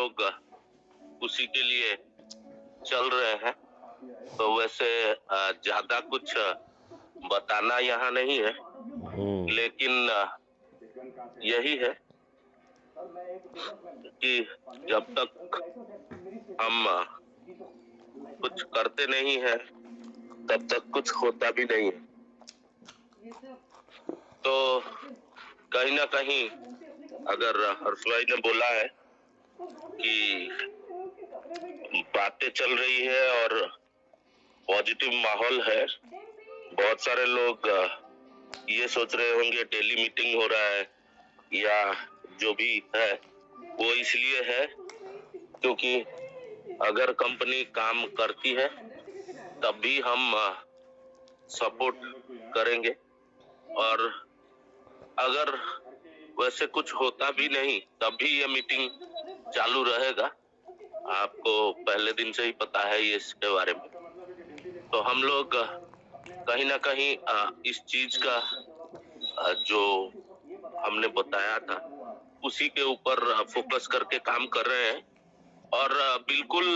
लोग उसी के लिए चल रहे हैं। तो वैसे ज्यादा कुछ बताना यहाँ नहीं है, लेकिन यही है कि जब तक हम कुछ करते नहीं है तब तक कुछ होता भी नहीं है। तो कहीं ना कहीं अगर हर्ष भाई ने बोला है कि बातें चल रही है और पॉजिटिव माहौल है, बहुत सारे लोग ये सोच रहे होंगे डेली मीटिंग हो रहा है या जो भी है वो इसलिए है क्योंकि अगर कंपनी काम करती है तब भी हम सपोर्ट करेंगे, और अगर वैसे कुछ होता भी नहीं तब भी ये मीटिंग चालू रहेगा। आपको पहले दिन से ही पता है ये इसके बारे में। तो हम लोग कहीं ना कहीं इस चीज का जो हमने बताया था उसी के ऊपर फोकस करके काम कर रहे हैं। और बिल्कुल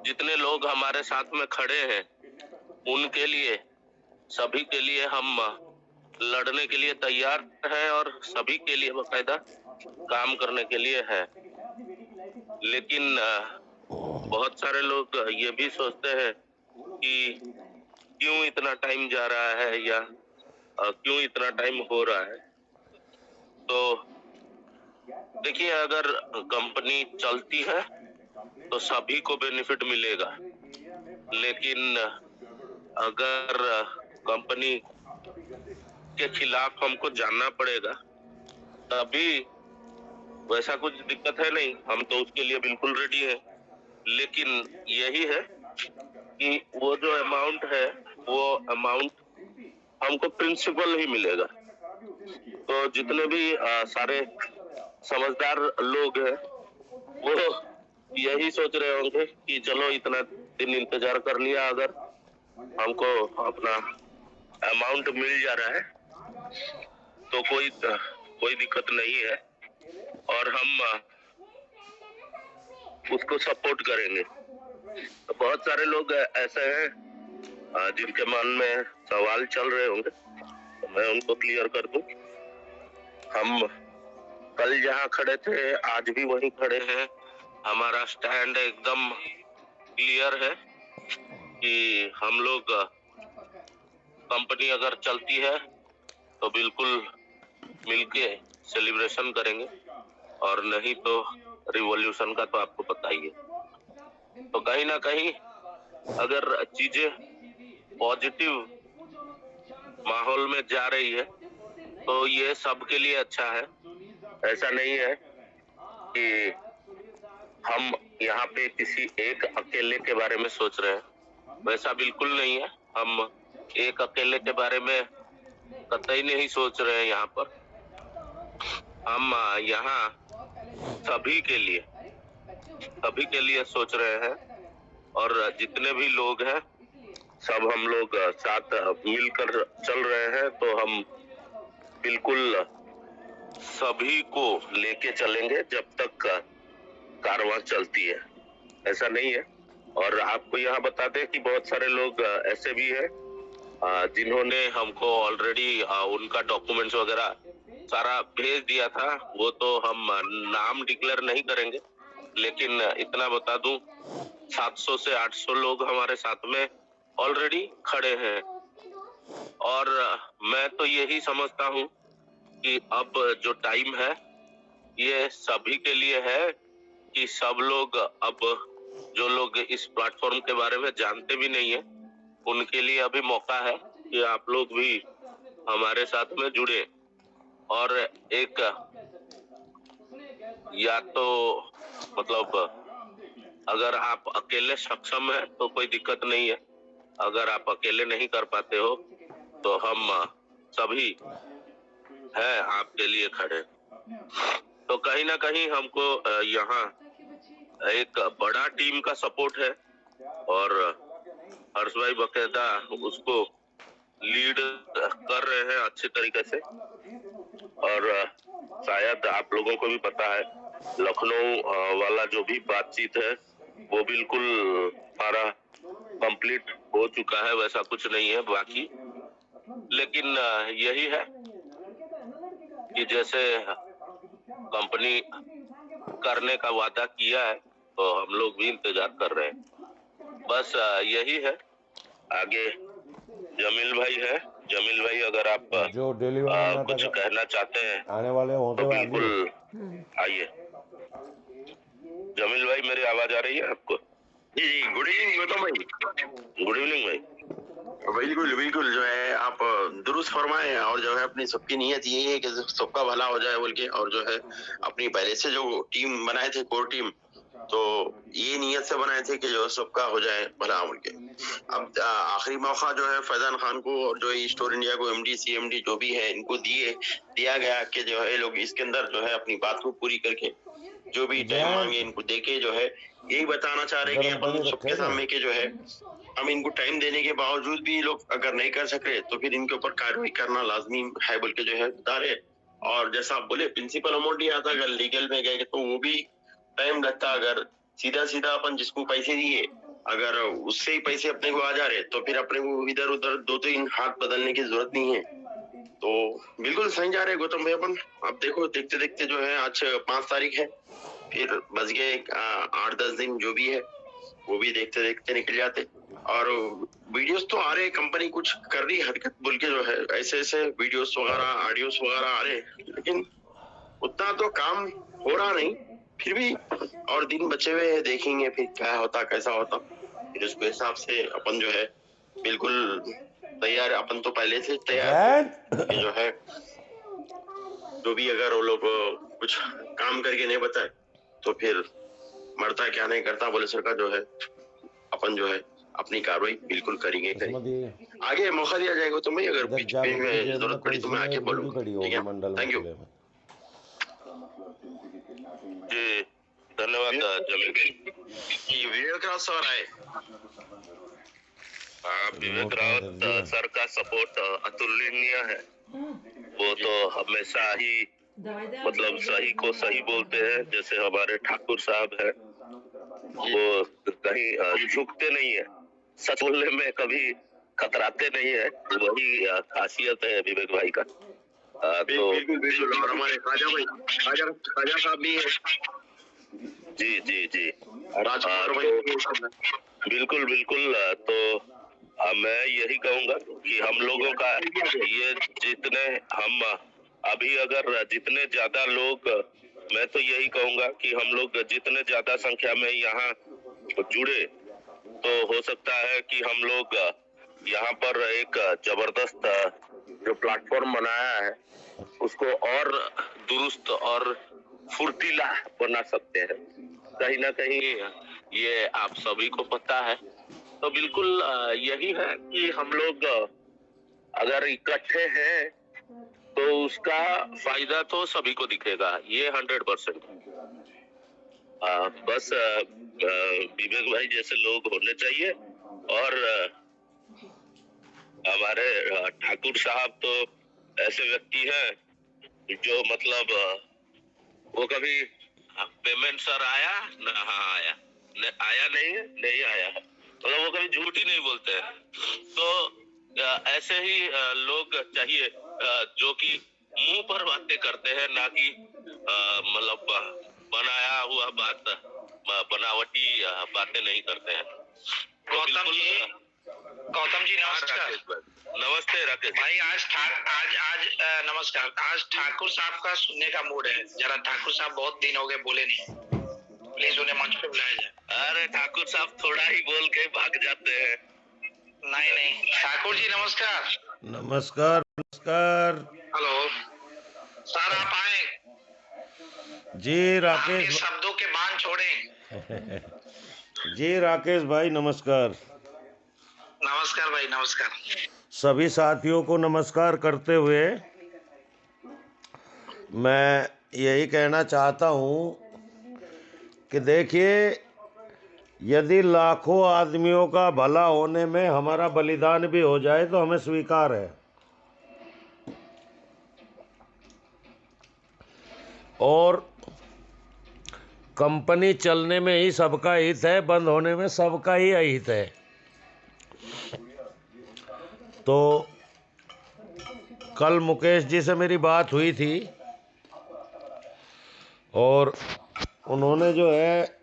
जितने लोग हमारे साथ में खड़े हैं उनके लिए, सभी के लिए हम लड़ने के लिए तैयार हैं और सभी के लिए बाकायदा काम करने के लिए है। लेकिन बहुत सारे लोग ये भी सोचते हैं कि क्यों इतना टाइम जा रहा है या क्यों इतना टाइम हो रहा है। तो देखिए, अगर कंपनी चलती है तो सभी को बेनिफिट मिलेगा, लेकिन अगर कंपनी के खिलाफ हमको जानना पड़ेगा तभी, वैसा कुछ दिक्कत है नहीं, हम तो उसके लिए बिल्कुल रेडी है। लेकिन यही है कि वो जो अमाउंट है वो अमाउंट हमको प्रिंसिपल ही मिलेगा। तो जितने भी सारे समझदार लोग हैं वो यही सोच रहे होंगे कि चलो इतना दिन इंतजार कर लिया, अगर हमको अपना अमाउंट मिल जा रहा है तो कोई दिक्कत नहीं है और हम उसको सपोर्ट करेंगे। तो बहुत सारे लोग ऐसे हैं जिनके मन में सवाल चल रहे होंगे, तो मैं उनको क्लियर कर दूं। हम कल जहां खड़े थे आज भी वहीं खड़े हैं। हमारा स्टैंड एकदम क्लियर है कि हम लोग कंपनी अगर चलती है तो बिल्कुल मिलके सेलिब्रेशन करेंगे, और नहीं तो रिवॉल्यूशन का तो आपको पता ही है। तो कहीं ना कहीं अगर चीजें पॉजिटिव माहौल में जा रही है तो ये सबके लिए अच्छा है। ऐसा नहीं है कि हम यहाँ पे किसी एक अकेले के बारे में सोच रहे हैं, वैसा बिल्कुल नहीं है। हम एक अकेले के बारे में कतई नहीं सोच रहे हैं। यहाँ पर हम यहाँ सभी के लिए सोच रहे हैं, और जितने भी लोग हैं सब हम लोग साथ मिलकर चल रहे हैं। तो हम बिल्कुल सभी को लेके चलेंगे जब तक कारवां चलती है, ऐसा नहीं है। और आपको यहाँ बता दें कि बहुत सारे लोग ऐसे भी हैं जिन्होंने हमको ऑलरेडी उनका डॉक्यूमेंट्स वगैरह सारा भेज दिया था। वो तो हम नाम डिक्लेयर नहीं करेंगे, लेकिन इतना बता दूं 700 से 800 लोग हमारे साथ में ऑलरेडी खड़े हैं। और मैं तो यही समझता हूं कि अब जो टाइम है ये सभी के लिए है कि सब लोग, अब जो लोग इस प्लेटफॉर्म के बारे में जानते भी नहीं है उनके लिए अभी मौका है कि आप लोग भी हमारे साथ में जुड़े। और एक या तो मतलब अगर आप अकेले सक्षम है तो कोई दिक्कत नहीं है, अगर आप अकेले नहीं कर पाते हो तो हम सभी हैं आपके लिए खड़े। तो कहीं ना कहीं हमको यहाँ एक बड़ा टीम का सपोर्ट है और हर्ष भाई बकायदा उसको लीड कर रहे हैं अच्छे तरीके से। और शायद आप लोगों को भी पता है लखनऊ वाला जो भी बातचीत है वो बिल्कुल हमारा कंप्लीट हो चुका है, वैसा कुछ नहीं है बाकी। लेकिन यही है कि जैसे कंपनी करने का वादा किया है तो हम लोग भी इंतजार कर रहे हैं। बस यही है। आगे जमील भाई है। जमील भाई, अगर आप जो डिलीवर कुछ कहना चाहते हैं आने वाले होते तो हुए बिल्कुल आइए। जमील भाई, मेरी आवाज आ रही है आपको? जी जी, गुड इवनिंग गौतम भाई। गुड इवनिंग भाई। बिल्कुल बिल्कुल, जो है आप दुरुस्त फरमाए, और जो है अपनी सबकी नीयत यही है कि सबका भला हो जाए बोल के, और जो है अपनी पहले से जो टीम बनाए थे, कोर टीम, तो ये नीयत से बनाए थे कि जो सबका हो जाए भला बोल के। अब आखिरी मौका जो है फैजान खान को और जो स्टोर इंडिया को एमडी सीएमडी जो भी है इनको दिया गया कि जो है लोग इसके अंदर जो है अपनी बात को पूरी करके जो भी टाइम मांगे इनको देके जो है यही बताना चाह रहे हैं कि अपन सबके सामने के जो है हम इनको टाइम देने के बावजूद भी लोग अगर नहीं कर सके तो फिर इनके ऊपर कार्रवाई करना लाजमी है बोल के जो है बता रहे। और जैसा आप बोले प्रिंसिपल अमाउंट ही आता, अगर लीगल में गए तो वो भी टाइम लगता। अगर सीधा अपन जिसको पैसे दिए अगर उससे ही पैसे अपने को आ जा रहे तो फिर अपने को इधर उधर 2-3 हाथ बदलने की जरूरत नहीं है। तो बिल्कुल सही जा रहे गौतम भाई अपन। अब देखो देखते देखते जो है आज 5 तारीख है, फिर बच गए 8-10 दिन जो भी है वो भी देखते देखते निकल जाते। और वीडियोस तो आ रहे, कंपनी कुछ कर रही हरकत बोल के जो है ऐसे ऐसे वीडियोस वगैरह ऑडियोस वगैरह आ रहे, लेकिन उतना तो काम हो रहा नहीं फिर भी। और दिन बचे हुए हैं, देखेंगे फिर क्या होता कैसा होता, फिर उसके हिसाब से अपन जो है बिल्कुल तैयार। अपन तो पहले से तैयार जो है जो भी अगर वो लोग कुछ काम करके नहीं बताए तो फिर मरता क्या नहीं करता बोले सर का जो है अपन जो है अपनी कार्रवाई बिल्कुल करेंगे। आगे मौका दिया जाएगा तो मैं अगर बीच में जरूरत पड़ी तो मैं आके बोलूंगा। ठीक है, थैंक यू जी, धन्यवाद जमील भाई। विवेक राव सर आए। विवेक रावत सर का सपोर्ट अतुलनीय है। वो तो हमेशा ही मतलब सही को सही बोलते हैं। जैसे हमारे ठाकुर साहब है, वो कहीं झुकते नहीं है, सच बोलने में कभी खतराते नहीं है। वही खासियत है विवेक भाई का। तो बिल्कुल और हमारे खाजा साहब भी है। जी जी जी, राजकुमार तो बिल्कुल बिल्कुल। तो मैं यही कहूंगा कि हम लोगों का ये जितने हम अभी अगर जितने ज्यादा लोग, मैं तो यही कहूंगा कि हम लोग जितने ज्यादा संख्या में यहाँ जुड़े तो हो सकता है कि हम लोग यहाँ पर एक जबरदस्त जो प्लेटफॉर्म बनाया है उसको और दुरुस्त और फुर्तीला बना सकते हैं। कहीं ना कहीं ये आप सभी को पता है। तो बिल्कुल यही है कि हम लोग अगर इकट्ठे हैं तो उसका फायदा तो सभी को दिखेगा, ये 100%। बस विवेक भाई जैसे लोग होने चाहिए। और हमारे ठाकुर साहब तो ऐसे व्यक्ति हैं जो मतलब वो कभी पेमेंट सर आया ना, हाँ आया, आया नहीं आया है, मतलब वो कभी झूठ ही नहीं बोलते हैं। तो ऐसे ही लोग चाहिए जो कि मुंह पर बातें करते हैं, ना कि मतलब बनाया हुआ बात, बनावटी बातें नहीं करते हैं। गौतम जी नमस्कार। नमस्ते राकेश भाई। आज नमस्कार। आज ठाकुर साहब का सुनने का मूड है जरा। ठाकुर साहब बहुत दिन हो गए बोले नहीं, प्लीज उन्हें मंच पे बुलाया जाए। अरे ठाकुर साहब थोड़ा ही बोल के भाग जाते हैं। नहीं ठाकुर जी नमस्कार। नमस्कार नमस्कार। हेलो सर, आप आए जी राकेश, शब्दों के बांध छोड़े। जी राकेश भाई नमस्कार। नमस्कार भाई नमस्कार। सभी साथियों को नमस्कार करते हुए मैं यही कहना चाहता हूँ कि देखिए, यदि लाखों आदमियों का भला होने में हमारा बलिदान भी हो जाए तो हमें स्वीकार है। और कंपनी चलने में ही सबका हित है, बंद होने में सबका ही अहित है। तो कल मुकेश जी से मेरी बात हुई थी और उन्होंने जो है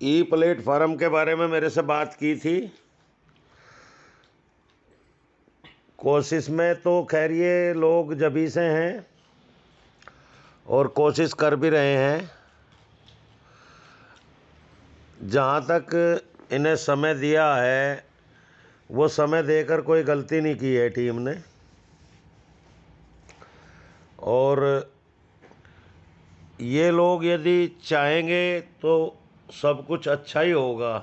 ई प्लेटफार्म के बारे में मेरे से बात की थी। कोशिश में तो खैर ये लोग जभी से हैं और कोशिश कर भी रहे हैं। जहाँ तक इन्हें समय दिया है वो समय देकर कोई गलती नहीं की है टीम ने, और ये लोग यदि चाहेंगे तो सब कुछ अच्छा ही होगा।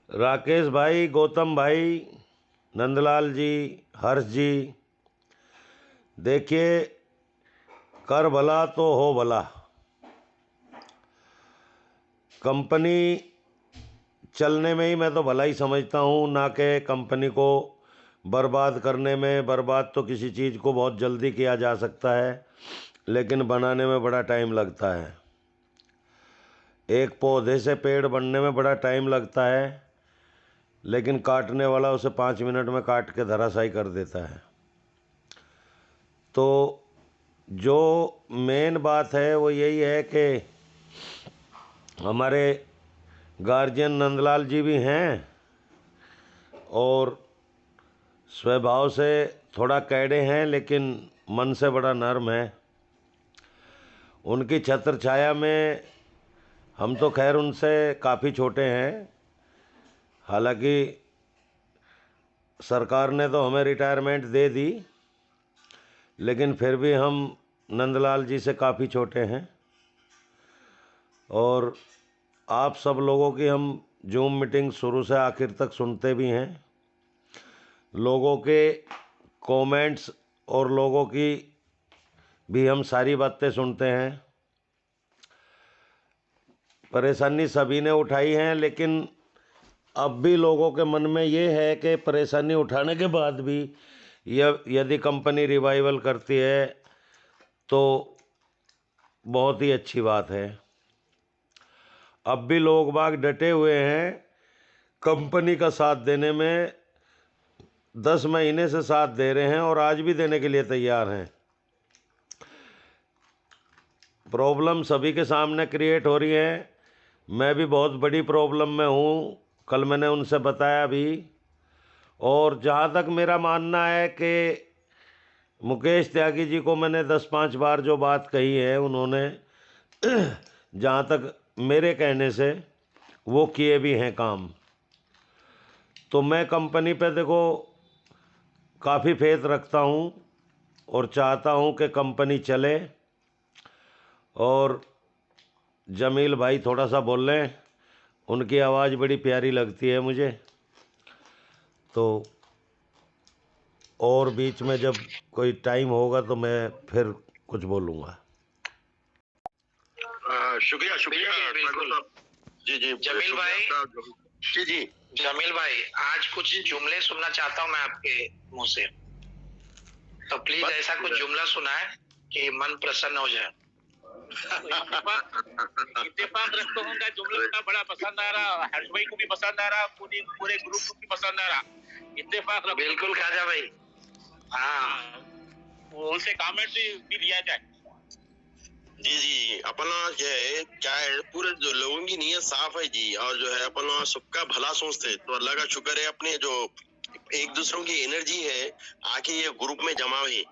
राकेश भाई, गौतम भाई, नंदलाल जी, हर्ष जी, देखिए कर भला तो हो भला। कंपनी चलने में ही मैं तो भला ही समझता हूँ, ना कि कंपनी को बर्बाद करने में। बर्बाद तो किसी चीज़ को बहुत जल्दी किया जा सकता है, लेकिन बनाने में बड़ा टाइम लगता है। एक पौधे से पेड़ बनने में बड़ा टाइम लगता है, लेकिन काटने वाला उसे 5 मिनट में काट के धराशायी कर देता है। तो जो मेन बात है वो यही है कि हमारे गार्जियन नंदलाल जी भी हैं और स्वभाव से थोड़ा कैडे हैं, लेकिन मन से बड़ा नर्म है। उनकी छत्र छाया में हम तो खैर उनसे काफ़ी छोटे हैं। हालांकि सरकार ने तो हमें रिटायरमेंट दे दी, लेकिन फिर भी हम नंदलाल जी से काफ़ी छोटे हैं। और आप सब लोगों की हम जूम मीटिंग शुरू से आखिर तक सुनते भी हैं। लोगों के कमेंट्स और लोगों की भी हम सारी बातें सुनते हैं। परेशानी सभी ने उठाई है, लेकिन अब भी लोगों के मन में ये है कि परेशानी उठाने के बाद भी यदि कंपनी रिवाइवल करती है तो बहुत ही अच्छी बात है। अब भी लोग बाग डटे हुए हैं कंपनी का साथ देने में। 10 महीने से साथ दे रहे हैं और आज भी देने के लिए तैयार हैं। प्रॉब्लम सभी के सामने क्रिएट हो रही है। मैं भी बहुत बड़ी प्रॉब्लम में हूँ, कल मैंने उनसे बताया भी। और जहाँ तक मेरा मानना है कि मुकेश त्यागी जी को मैंने 10-5 बार जो बात कही है, उन्होंने जहाँ तक मेरे कहने से वो किए भी हैं काम। तो मैं कंपनी पे देखो काफ़ी फेथ रखता हूँ और चाहता हूँ कि कंपनी चले। और जमील भाई थोड़ा सा बोल लें, उनकी आवाज़ बड़ी प्यारी लगती है मुझे। तो और बीच में जब कोई टाइम होगा तो मैं फिर कुछ बोलूँगा। शुक्रिया शुक्रिया बिल्कुल। जी जी जमील भाई, जी जी जमील भाई, आज कुछ जुमले सुनना चाहता हूँ मैं आपके मुंह से। तो प्लीज ऐसा कुछ जुमला सुनाए कि मन प्रसन्न हो जाए। इत्तेफाक रखता हूँ, जुमला बड़ा पसंद आ रहा, हर्ष भाई को भी पसंद आ रहा, पूरे ग्रुप को भी पसंद आ रहा। इत्तेफाक बिल्कुल खाजा भाई। हाँ, उनसे कमेंट भी लिया जाए। जी जी, अपना जो है क्या है, पूरे जो लोगों की नीयत साफ है जी, और जो है अपना सबका भला सोचते, तो अल्लाह का शुक्र है अपने जो एक दूसरों की एनर्जी है आके ये ग्रुप में जमा हुई।